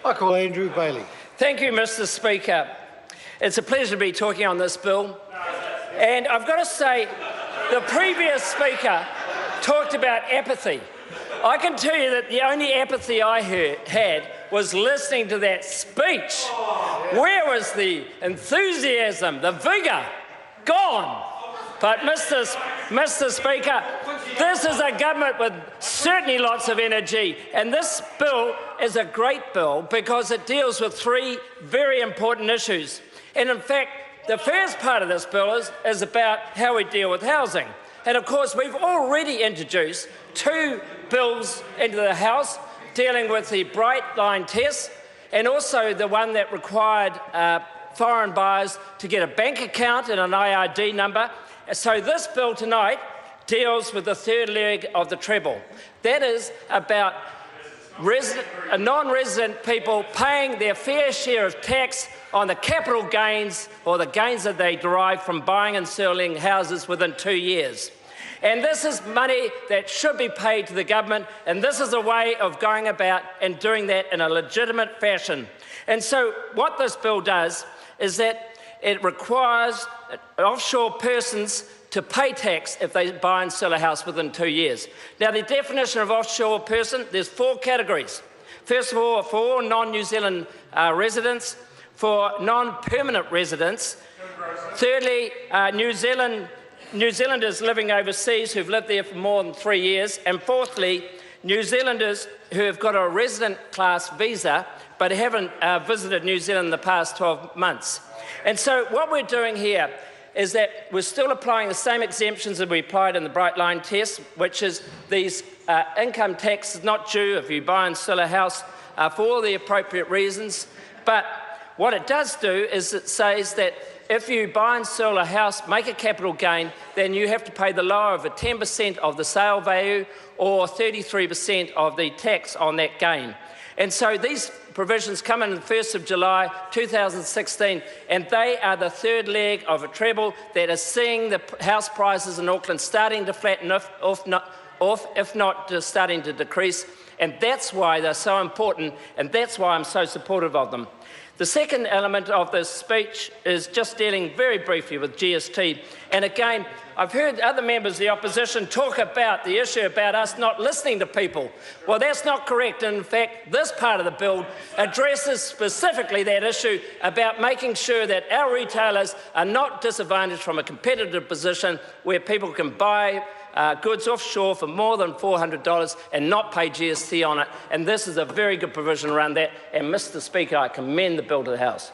I call Andrew Bailey. Thank you, Mr. Speaker. It's a pleasure to be talking on this bill. And I've got to say, the previous speaker talked about apathy. I can tell you that the only apathy I had was listening to that speech. Where was the enthusiasm, the vigour? Gone. But Mr. Speaker, this is a government with certainly lots of energy, and this bill is a great bill because it deals with three very important issues. And in fact, the first part of this bill is about how we deal with housing. And of course, we've already introduced two bills into the House dealing with the Bright Line test and also the one that required foreign buyers to get a bank account and an IRD number. So this bill tonight deals with the third leg of the treble. That is about non-resident people paying their fair share of tax on the capital gains or the gains that they derive from buying and selling houses within 2 years. And this is money that should be paid to the government, and this is a way of going about and doing that in a legitimate fashion. And so what this bill does is that it requires offshore persons to pay tax if they buy and sell a house within 2 years. Now, the definition of offshore person, there's 4 categories. First of all, for all non-New Zealand residents, for non-permanent residents. Thirdly, New Zealanders living overseas who've lived there for more than 3 years. And fourthly, New Zealanders who have got a resident class visa but haven't visited New Zealand in the past 12 months. And so what we're doing here is that we're still applying the same exemptions that we applied in the Bright Line test, which is these income tax is not due if you buy and sell a house for all the appropriate reasons. But what it does do is it says that if you buy and sell a house, make a capital gain, then you have to pay the lower of a 10% of the sale value or 33% of the tax on that gain. And so these provisions come in the 1st of July 2016, and they are the third leg of a treble that is seeing the house prices in Auckland starting to flatten off, if not just starting to decrease. And that's why they're so important, and that's why I'm so supportive of them. The second element of this speech is just dealing very briefly with GST. And again, I've heard other members of the opposition talk about the issue about us not listening to people. Well, that's not correct. In fact, this part of the bill addresses specifically that issue about making sure that our retailers are not disadvantaged from a competitive position where people can buy goods offshore for more than $400 and not pay GST on it. And this is a very good provision around that. And Mr. Speaker, I commend the bill to the House.